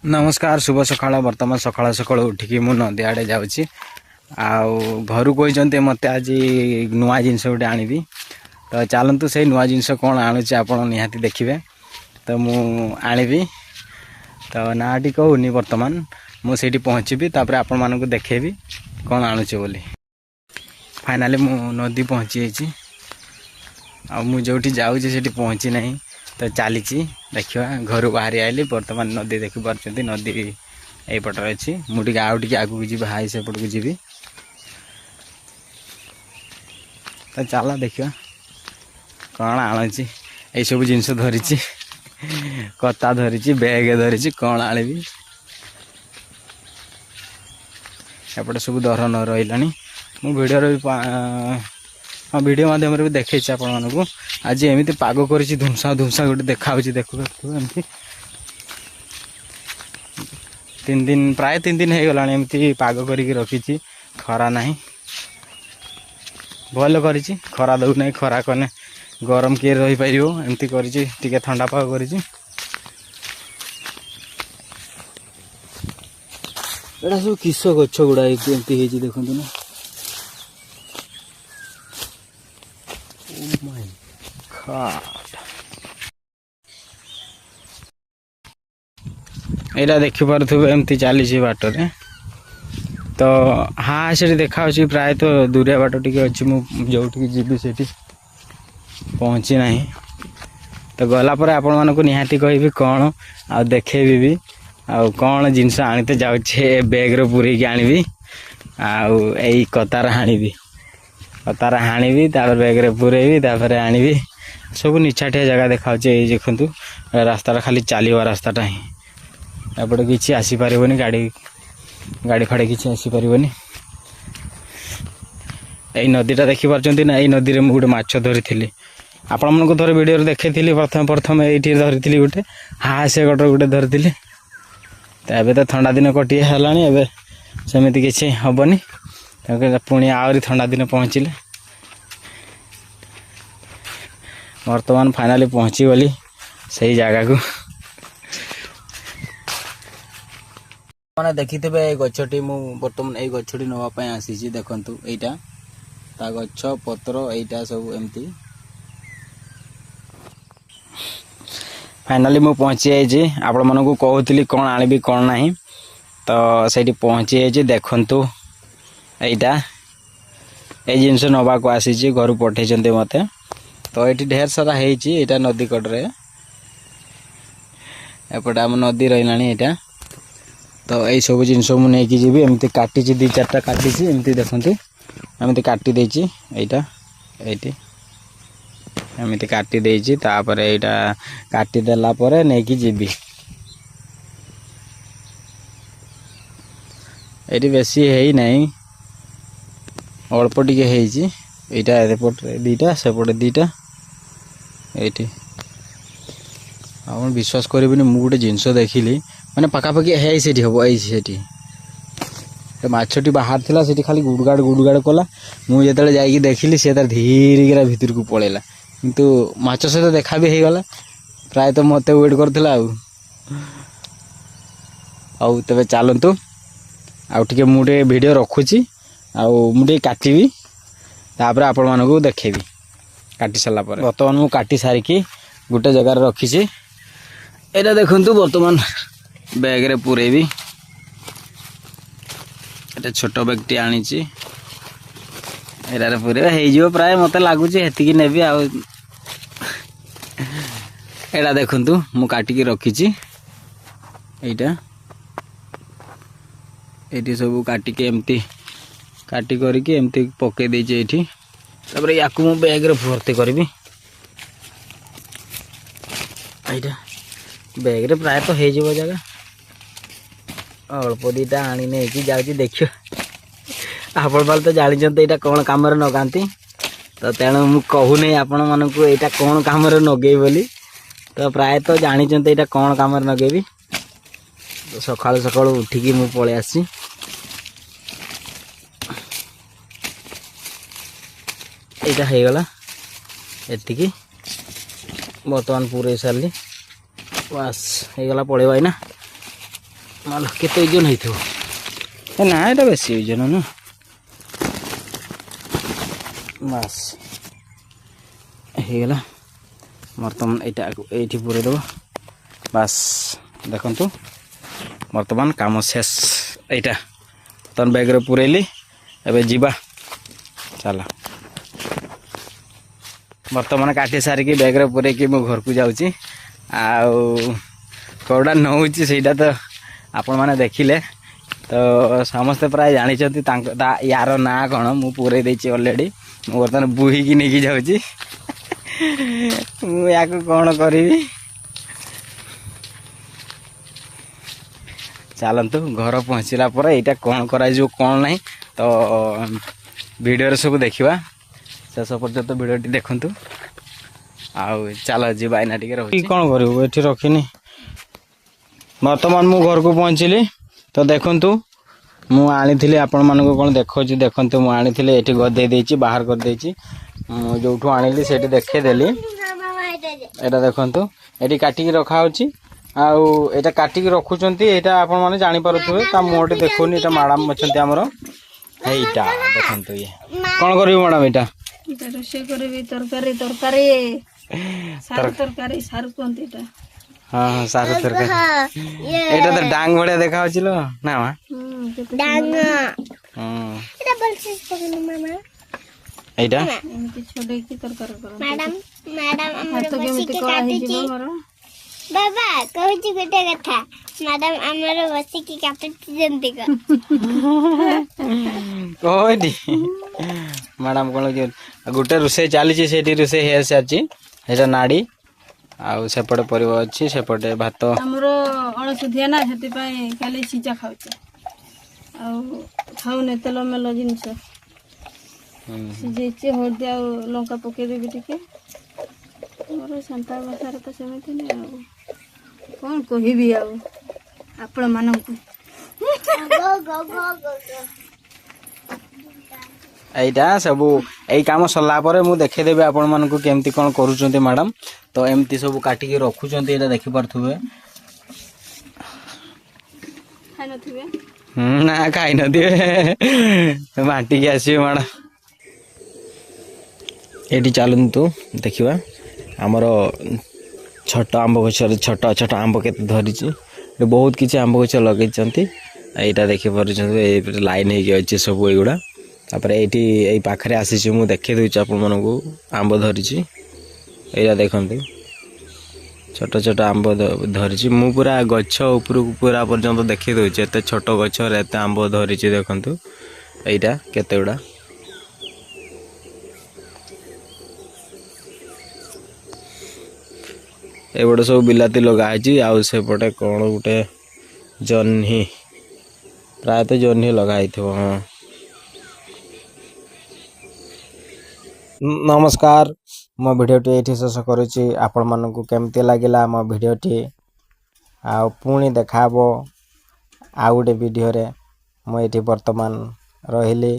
नमस्कार शुभ सकाळ बर्तमान सकाळ सकाळ उठिकी मु नदी आड़े जाऊँगी घर कहते मत आज नुआ जिनस गोटे आनबी तो चलतु से नुआ जिनस कौन आणुचे आप निहाती देखिए तो मु आनबी तो नाटी कहूनी बर्तमान मुझे पहुँची तापर आपण मानक देखेबी कौन आणुचे बोली फाइनाली मु नदी पहुँची मुझे जाऊँगी से पहुँची नहीं तो चली देखा घर बाहरी आइली बर्तमान नदी देखी पार्टी नदी यपटर अच्छी मुझे आगे आगू जी हाई सेपट को जी तो चला देखा कौन आणुची ये सब जिनस धरी कता धरी बैग धरी कौन आनबी एपटे सब दर न रही मुझे हाँ वीडियो माध्यम भी देखी आपण को आज एमती पाग कर धुमसा धुमसा गोटे देखा देखो एमती 3 दिन प्राय 3 दिन हो गला एमती पाग करके रखी खरा ना भल कर खरा दौ ना खरा कने गरम किए रही पार एमती कर ठंडा पाग कर सब किस गछ गुड़ा एमती देखते ना यहाँ देखिपे एमती चली बाटर तो हाँ से देखा प्राय तो दूरिया बाट टी अच्छी मुझे जीवी से पहुँची ना तो गलापर आपण मानक निहाती कहि कौन आ देखेबी भी आ कौन जिनस आनीते जाऊे बैग पूरे आनबी आई कतार हाणीबी कतार हाणीबी बैग पूरेबी आनबी सब निछाटिया जगह देखा देखु रास्ता खाली चलवा रास्ताटा ही एपटे किसी आसीपर गाड़ी गाड़ी फाड़ी किसी आसीपर यही नदीटा देखिपार ना यही नदी में गोटे माछ धरी आपण मन को थोड़े वीडियो देखी प्रथम प्रथम ये धरी गोटे हास गटर गोटे धरी तो तो ठंडा दिन कटिए है सेमती किसी हेनी पुणी आहरी ठंडा दिन पहुँचले वर्तमान फाइनाली पहुँची गली सही जगह को मैंने देखी थे गछटी बर्तमान ये गछटी नापी आसी देखु यहाँ ता गछ पत्र यहाँ सब एमती फाइनाली मु पहुँची जाइए आपण मन को कहूली कौन आनबी कौन ना तो सही पहुँची जाइए देखु यहाँ ये जिनस नवा को आसी घर पठे मत तो ये ढेर सारा है नदी कड़े एपटे आम नदी रही यहाँ तो यही सब जिनस मुझे जी एमती काटी 2-4टा काटी एमती देखते एमती काटी देची यहाँ ये एमती काटी देची तापर यहाँ काटी देला परे नहीं जीवी ये बेसी है नहीं अल्प टिके यहाँ एपटे 2टा सेपटे 2टा ये आप विश्वास करेंगे मुझे गोटे जिनस देखिली मैंने पखापाखि है से हम ये मछटी बाहर थिला से खाली गुड़गाड़ कला मुझे जाकि देखिली सी तार धीरे भितर को पलैला किंतु माछ सहित देखा भी हो गला प्राय तो मत वेट करथिला आउ तबे चलतु आउटे मुझे वीडियो रखुची मुझे काटबी तापर आपण मानक देखेबी काटी सारा पर बर्तमान मु काटी सारिकी गोटे जगार रखी यहाँ देखु बर्तमान बैग रे पूरेबी एटा छोट बैग टी आनी एटार पूरे हो प्राय मत लगुच हेतिकी नेबी एटा देखु मु काटिकी रखी यहाँ ये सब काटिकी एमती काटी करके एमती पके देछि एठी तापर याकू मु बैग रे भर्ती करबी एटा बैग रे प्राय तो हो जाव जगह अल्प 2टा आनी नहीं जाऊँगी देखियो आपण बाल तो जानते यहाँ कौन कम नगाती तो तेणु मु कहूनी आपण मानक यहाँ कौन कम नगे बोली तो प्राय तो जानते यहाँ कौन कम नगेबी तो सका सका उठिकी मु पलि आसी यहाँ हो गला एतिकी बर्तमान पूरे सारी बास हो गला पड़ेगा ना माल केते ओजन होइथो ना एटा बेसी ओजन ना बस हेगला बर्तमान ये पूरे दब बास देखु बर्तमान काम शेष यहाँ तन बैग रे पूरेली एबे जीवा चला बर्तमान काटी सारिकी बैग रे पूरे कि मो घर को जाऊँगी कौड़ा नौची से तो आपण मैंने देखिले तो समस्ते प्राय जानी यार ना कौन मु पूरे देची ऑलरेडी मु बर्तमान बुही की नहीं जाऊँगी या कौन करी चलतु घर पहुँचला पर यहाँ कौन करा कौन ना तो वीडियो सब देखा शेष पर्यंत वीडियो देखु आउ चल जीवा एना टे रही कौन कर रखनी बर्तमान मु घर को पहुँचली तो देखु मु आनी आपण मान कौन देखो देखते मुझे आनी ये गदे देची बाहर कर देची जो आनिली से देखेदेली यहाँ देखु ये काटिकी रखाऊँगी आउ एटा काटिकी रखुचंती एटा आपण माने जानि पारुथुबे ता मोटे देखोनी एटा मैडम अछंती हमरो एटा देखंतु ये कोन करबी मैडम एटा रोषे करबी तरकारी तरकारी सारू तरकारी सारू कोंती एटा हां सारू तरकारी एटा तो डांग बडे देखा होचिलो ना मा डांग एटा बलसिस पकनी मामा एटा एमती छोडे की तरकारी करो मैडम मैडम हमर बसी के काटी बाबा कहूची गोटे कथा मैडम हमर बसी की काटती जंती का कोडी मैडम कोन जे गुटे रुसे चाली छी सेठी रुसे हे साची एटा नाडी आउ सेपटे परिवा अछि सेपटे भात हमरो अणसुधिया ना हेति पई खाली सिजा खाउचे आउ खाउने तेल मेलो जिंस सिजेचे हळदी आउ लंका पके देबी टिके मोर संता बसार तो सेमिति नै आउ कौन कहबी आउ आपण मानकु गो गो गो गो एटा सब यही कम सरला मु देखेदेवी आपण मानकु केमती कोन करूचंती मैडम तो एमती सब काटिकी रखुचंती एटा देखि परथुबे खाइ नथिबे ना खाइ नथिबे माटी के आसीबे मैडम एटी चलतु देखा आमर छोट आंब गच छोट छोट आंब के धरी बहुत किसी आंब गच लगे यहाँ देखिए लाइन हो सब युवा तापर ये पाखे आसी मुझे देखे दूसरी आपण मानक आंब धरी यहाँ देखते छोट छोट आंब धरी मु पूरा गछ उपर पूरा पर्यंत देखी दूचे एत छोट गछ एत आंब धरी देखु यहाँ केते गुड़ा एपटे सब बिलाती लगाई आउ सेपटे कौन गोटे जह्नी प्रायतः जह्नी लगाई थो हाँ नमस्कार मो भिडियोटी ये शेष करुच्ची आपण मानक केमती लगिला मो भिडियोटी आ पुणी देखाबो आ गोटे वीडियो रे मो ये वर्तमान रहिली।